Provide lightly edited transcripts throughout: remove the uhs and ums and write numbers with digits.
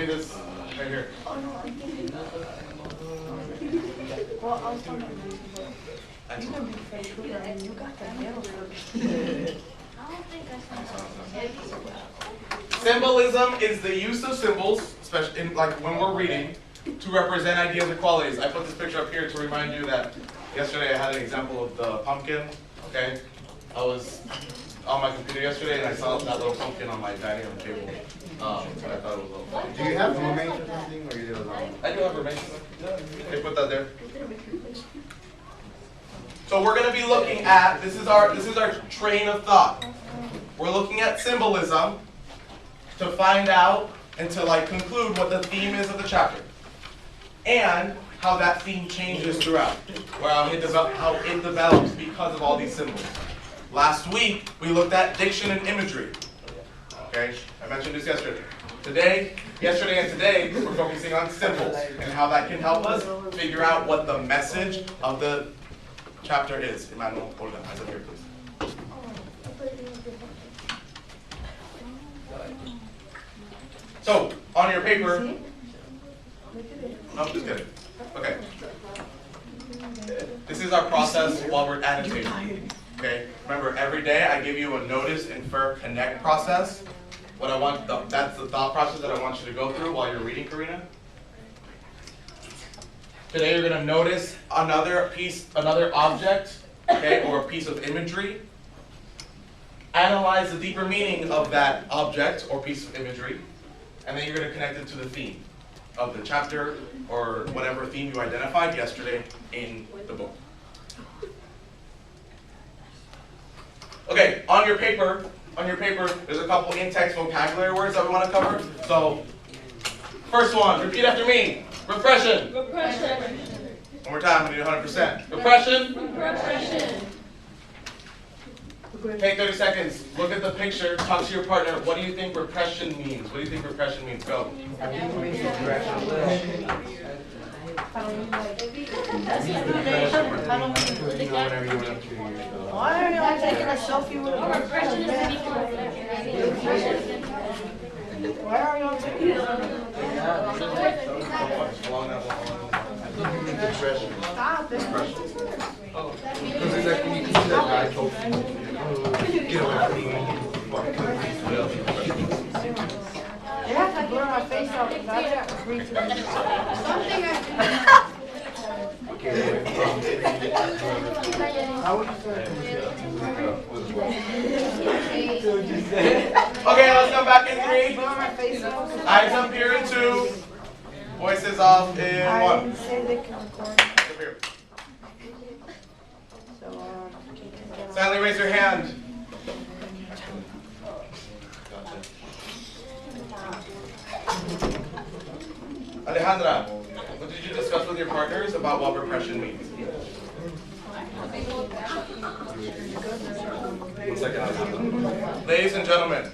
me this right here. Well, I was talking to you. You can be fake, and you got the nail. Symbolism is the use of symbols, especially in, like when we're reading, to represent ideas or qualities. I put this picture up here to remind you that yesterday I had an example of the pumpkin. Okay, I was on my computer yesterday and I saw that little pumpkin on my dining room table. And I thought it was a little funny. Do you have roommates or something, or you do alone? I do have roommates. Okay, put that there. So we're going to be looking at, this is our train of thought. We're looking at symbolism to find out and to conclude what the theme is of the chapter. And how that theme changes throughout. Or how it develops because of all these symbols. Last week, we looked at diction and imagery. Okay, I mentioned this yesterday. Yesterday and today, we're focusing on symbols and how that can help us figure out what the message of the chapter is. Emmanuel, hold on. Eyes up here, please. So, on your paper, no, just kidding. Okay. This is our process while we're annotating. Okay. Remember, every day I give you a notice, infer, connect process. What I want, that's the thought process that I want you to go through while you're reading, Karina. Today you're going to notice another object, okay, or a piece of imagery. Analyze the deeper meaning of that object or piece of imagery, and then you're going to connect it to the theme of the chapter or whatever theme you identified yesterday in the book. Okay, on your paper, there's a couple in-text vocabulary words that we want to cover. So, first one, repeat after me. Repression. Repression. One more time, we need 100%. Repression. Repression. Take 30 seconds. Look at the picture. Talk to your partner. What do you think repression means? What do you think repression means? Go. I think it means suppression. Whenever you went up to yourself. Why are y'all taking a selfie with a Repression is Why are y'all taking a Depression. Stop it. Because it's like when you see that guy told you, get away from me. They have to blur my face out because I didn't agree to this. How would you say? Okay, let's come back in 3. Blur my face out. Eyes up here in 2. Voices off in I 1. didn't say they can record. Up here. So, Silently raise your hand. Alejandra, what did you discuss with your partners about what repression means? 1 second, Alejandra. Ladies and gentlemen,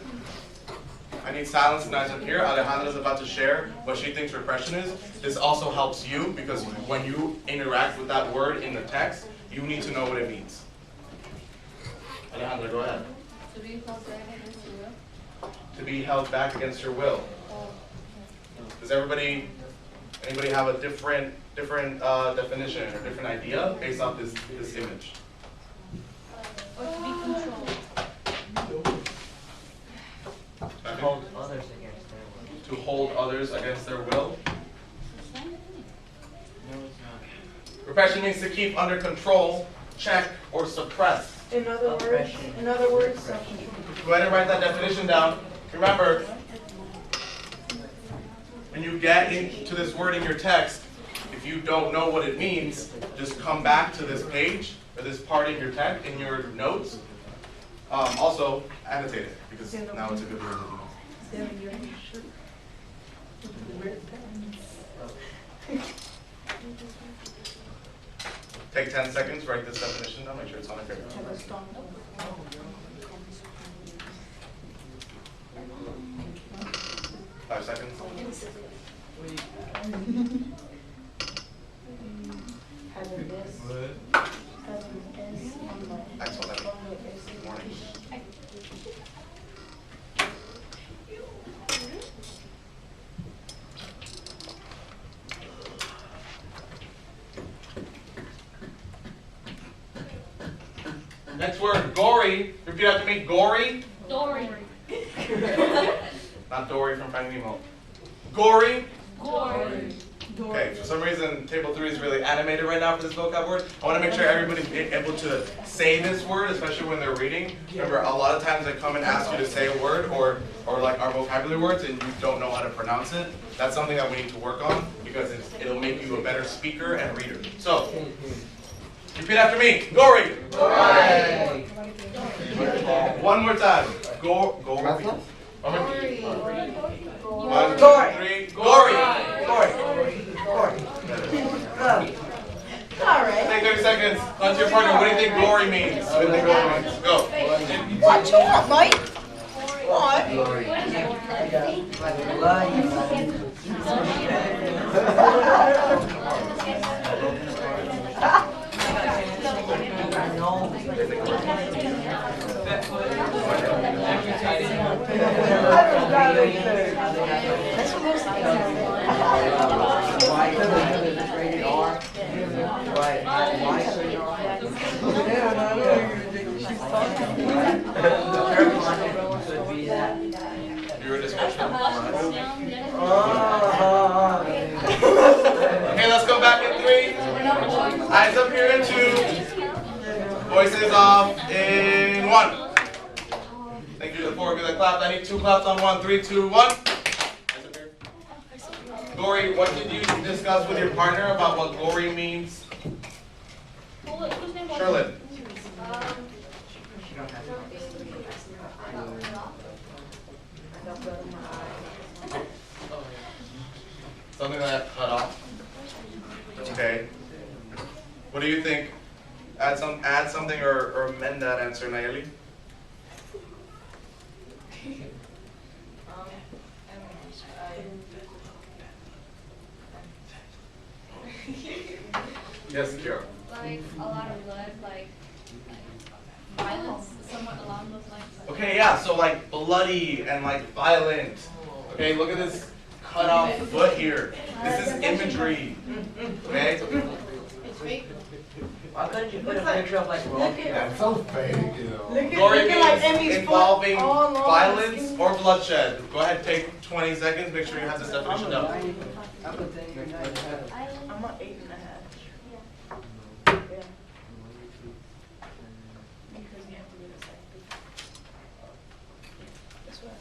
I need silence and eyes up here. Alejandra is about to share what she thinks repression is. This also helps you because when you interact with that word in the text, you need to know what it means. Alejandra, go ahead. To be held back against your will. Does anybody have a different definition or different idea based off this image? Or to be controlled. Hold others against their will. To hold others against their will? No, it's not. Repression means to keep under control, check, or suppress. in other words, self-control. Go ahead and write that definition down. Remember, when you get into this word in your text, if you don't know what it means, just come back to this page or this part in your text, in your notes. Also, annotate it because now it's a good word to know. Take 10 seconds, write this definition down, make sure it's on a paper. 5 seconds. Excellent. Morning. Next word, gory. Repeat after me. Gory. Dory. Not Dory from Finding Nemo. Gory. Gory. Okay, for some reason, table 3 is really animated right now for this vocab word. I want to make sure everybody's able to say this word, especially when they're reading. Remember, a lot of times I come and ask you to say a word or like our vocabulary words and you don't know how to pronounce it. That's something that we need to work on because it'll make you a better speaker and reader. So, repeat after me. Gory. Gory. One more time. Gory. Gory. 1, 2, 3. Gory. All right. Take 30 seconds. On to your partner. What do you think gory means? What do you think gory means? Go. What you want, Mike? What? Like blood. That's what most Rated R. Could be that. Your description. Oh. Okay, let's go back in 3. Eyes up here in 2. Voices off in 1. Thank you to the 4 of you that clapped. I need 2 claps on 1. 3, 2, 1. Eyes up here. Gory, what did you discuss with your partner about what gory means? Sherlyn. Something that cut off. Okay. What do you think? Add something or amend that answer, Nayeli. Yes, Kira. Like a lot of blood, like violence, somewhat along those lines. Okay, yeah, so like bloody and like violent. Okay, look at this cut off foot here. This is imagery. Okay? Why couldn't you put a picture of like raw? That's so fake, you know. Gory look at like means Emmy's involving foot all along violence the skin. or bloodshed. Go ahead, take 20 seconds. Make sure you have this definition down. I'm an 8.5. Yeah. Because you have to do the same thing. That's what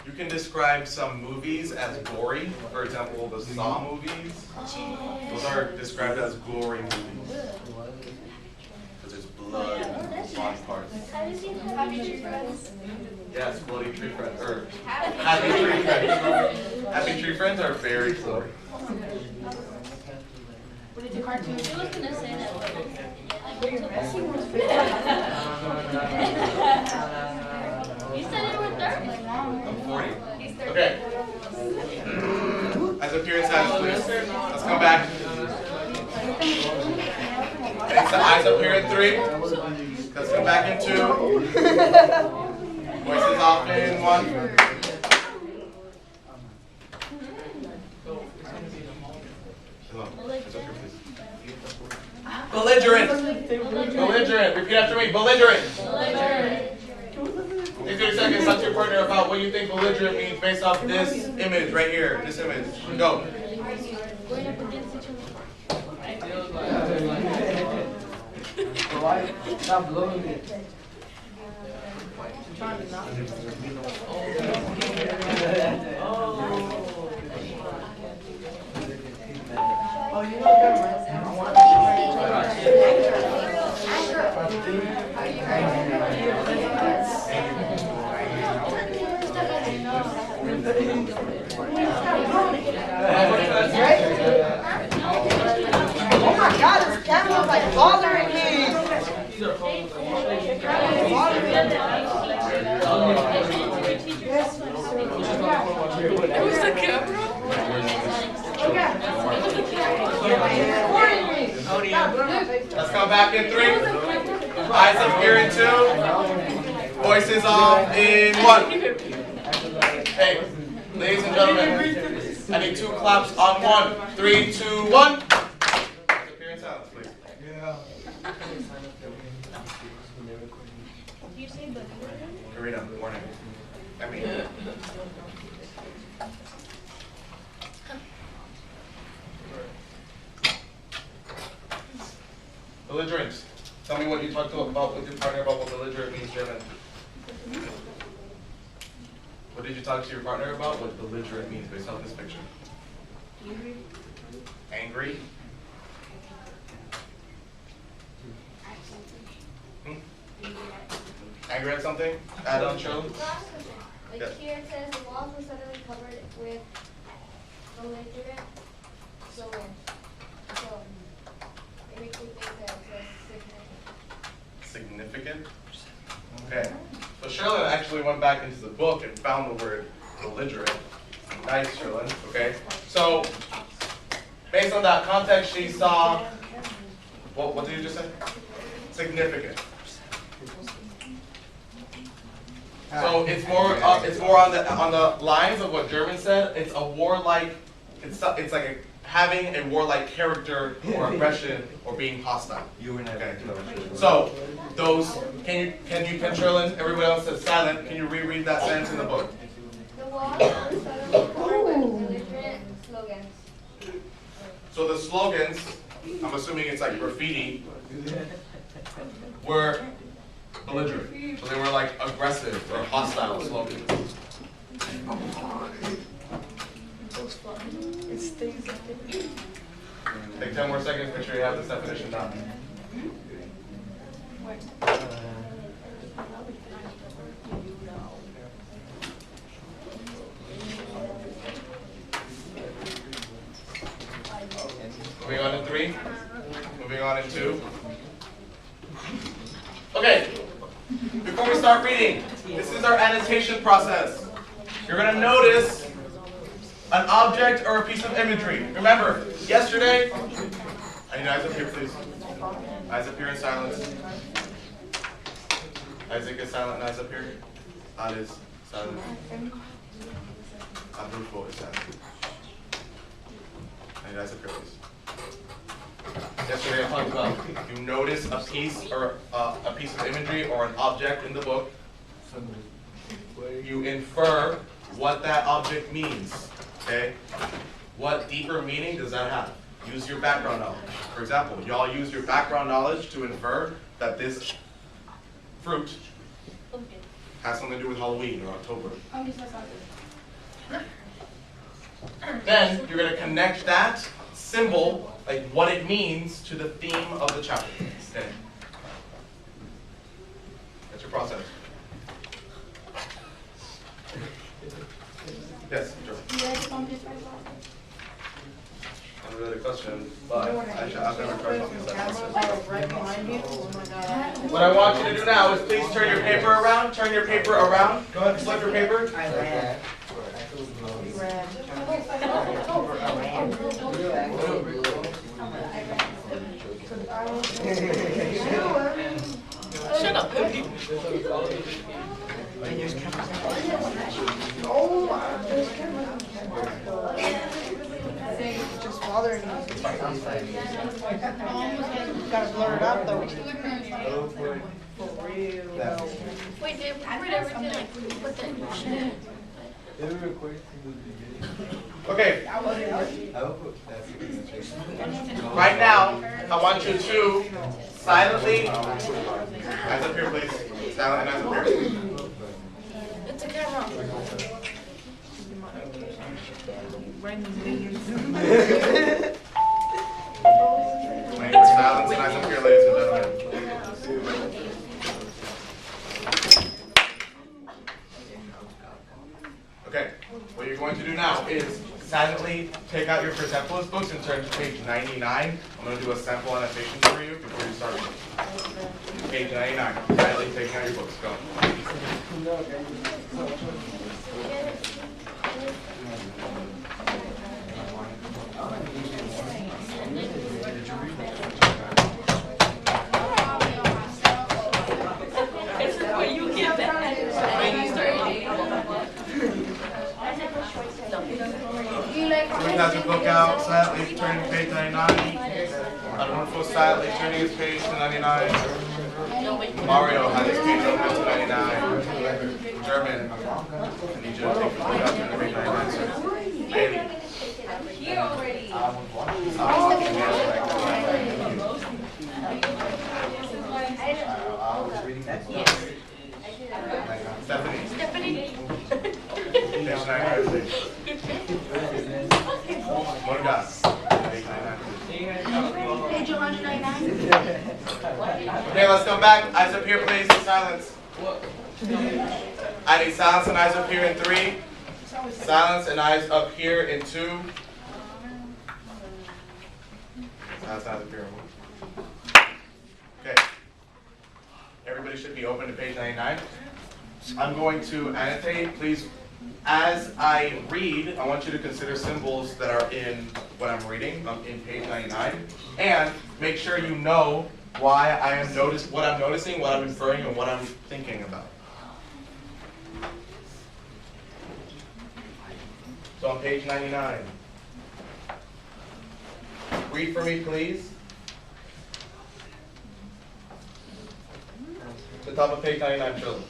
You can describe some movies as gory. For example, the Saw movies. Those are described as gory movies. Because there's blood and body parts. Have you seen Happy Tree Friends? Yes, bloody tree friends. Or happy tree friends. Happy tree friends are very gory. What did the cartoon She was gonna say that, but you said you were 30. I'm 40. Okay. Eyes up here in silence, please. Let's come back. Okay, so eyes up here in 3. Let's come back in 2. Voices off in 1. Belligerent. Belligerent. Repeat after me. Belligerent. Take 30 seconds. Talk to your partner about what you think belligerent means based off this image right here. This image. Go. Going up against each Why? Stop blowing it. Oh, you know oh my God, this camera's like bothering me. Who's the camera? Let's go back in 3. Eyes up here in 2. Voices off in 1. Hey, ladies and gentlemen, I need 2 claps on 1. 3, 2, 1. Eyes up here in silence, please. Yeah. read them. Morning. I mean. Belligerent. Tell me what you talked about with your partner about what belligerent means, German. What did you talk to your partner about? What belligerent means based on this picture? Angry. Angry at something? Add on, Shirley? Like Yeah. here it says the walls were suddenly covered with belligerent slogan. So it makes me think that it's significant. Significant? Okay. So Sherlyn actually went back into the book and found the word belligerent. Nice, Sherlyn. Okay. So based on that context, she saw. What did you just say? Significant. So it's more on the lines of what German said. It's a warlike. It's like having a warlike character or aggression or being hostile. Okay. So those can Sherlyn? Everybody else is silent. Can you reread that sentence in the book? The walls were suddenly covered with belligerent slogans. So the slogans, I'm assuming it's like graffiti, were belligerent. So they were like aggressive or hostile slogans. It stays like it. Take 10 more seconds, make sure you have this definition down. Moving on in 3. Moving on in 2. Okay. Before we start reading, this is our annotation process. You're going to notice an object or a piece of imagery. Remember, yesterday, I need eyes up here, please. Eyes up here in silence. Isaac is silent and eyes up here. Ad is silent. Adolfo is silent. I need eyes up here, please. Yesterday I talked about you notice a piece or a piece of imagery or an object in the book. You infer what that object means. Okay? What deeper meaning does that have? Use your background knowledge. For example, y'all use your background knowledge to infer that this fruit has something to do with Halloween or October. Then you're going to connect that symbol, like what it means, to the theme of the chapter. Okay. That's your process. Yes, Joe. Not really a question, but I've never tried something like that. Right behind you. Oh my God. What I want you to do now is please turn your paper around. Turn your paper around. Go ahead and flip your paper. Shut up. Oh, there's cameras. It's just bothering me. Gotta blur it out though. For real though. Wait, they record everything like when you put that in your shit. Okay. Right now, I want you to silently, eyes up here please, silent and eyes up here. It's a camera. Silence and eyes up here, ladies and gentlemen. Okay, what you're going to do now is silently take out your Persepolis books and turn to page 99. I'm going to do a sample annotation for you before you start reading. Page 99. Silently taking out your books. Go. Please have your book out, silently turning to page 99. Adolfo silently turning his page to 99. Mario has his page open to 99. German, I need you to take the page out to page 99, sir. Bailey. Here already. Stephanie. Page 99, please. Morgas. Page 99. Page 199. Okay, let's go back. Eyes up here, please. Silence. I need silence and eyes up here in 3. Silence and eyes up here in 2. Silence and eyes up here in 1. Okay. Everybody should be open to page 99. I'm going to annotate. Please, as I read, I want you to consider symbols that are in what I'm reading in page 99. And make sure you know why I am what I'm noticing, what I'm inferring, and what I'm thinking about. So on page 99. Read for me, please. The top of page 99, children.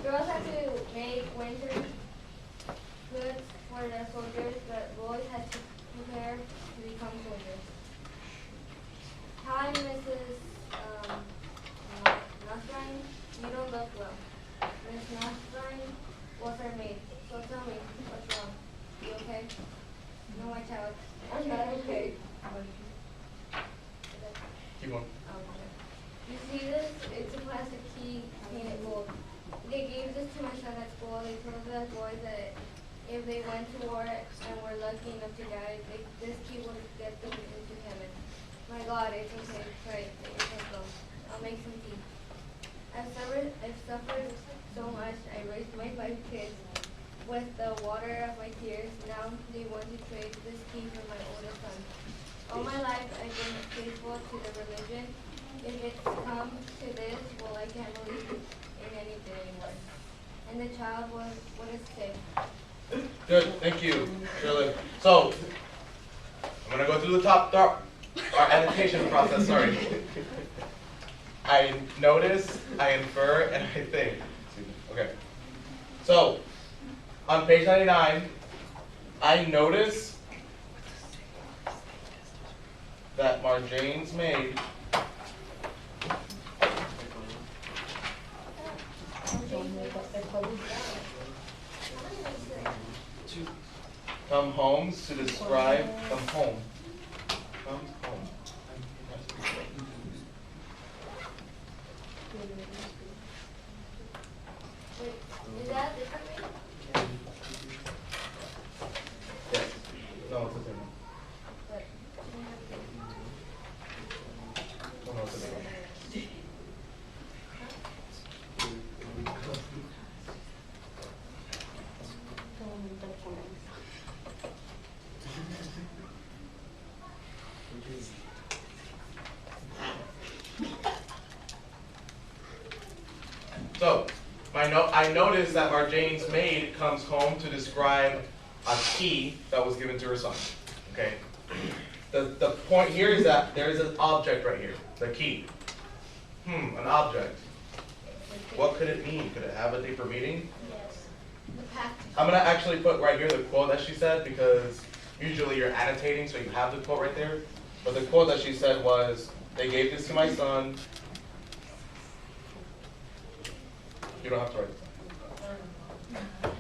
Girls had to make winter goods for their soldiers, but boys had to prepare to become soldiers. Hi, Mrs. Nasrine, you don't look well. Miss Nasrine was her maid, so tell me, what's wrong? You okay? No, my child, I'm not okay. Keep going. You see this? It's a plastic key painted gold. They gave this to my son at school. They told the boys that if they went to war and were lucky enough to die, this key would get them into heaven. My God, it's okay. Right, take yourself go. I'll make some tea. I've suffered so much. I raised my 5 kids with the water of my tears. Now they want to trade this key for my oldest son. All my life I've been faithful to the religion. If it's come to this, well, I can't believe in anything anymore. And the child was what is sick. Good, thank you, Shirley. So, I'm going to go through the top, our annotation process, sorry. I notice, I infer, and I think. Okay. So, on page 99, I notice that Marjane's maid come homes to describe come home. Comes home. Wait, is that a different name? Yes. No, it's the same one. But, No, no, it's the same one. So, I noticed that Marjane's maid comes home to describe a key that was given to her son. Okay. The point here is that there is an object right here, the key. An object. What could it mean? Could it have a deeper meaning? yes. The path. I'm gonna actually put right here the quote that she said because usually you're annotating, so you have the quote right there. But the quote that she said was, "They gave this to my son." You don't have to write it down.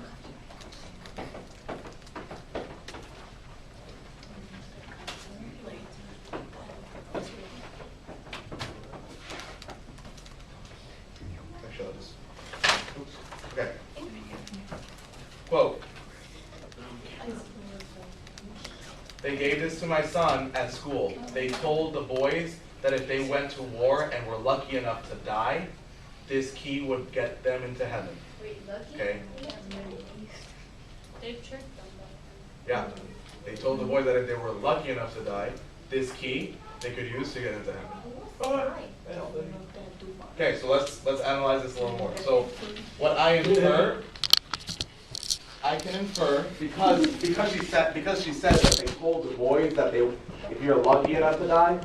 Actually, I'll just. Oops. Okay. Quote. They gave this to my son at school. They told the boys that if they went to war and were lucky enough to die, this key would get them into heaven. Wait, lucky? Okay? They've tricked them Yeah. They told the boys that if they were lucky enough to die, this key they could use to get into heaven. Okay, so let's analyze this a little more. So what I infer, I can infer because she said that they told the boys that if you're lucky enough to die.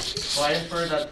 So I infer that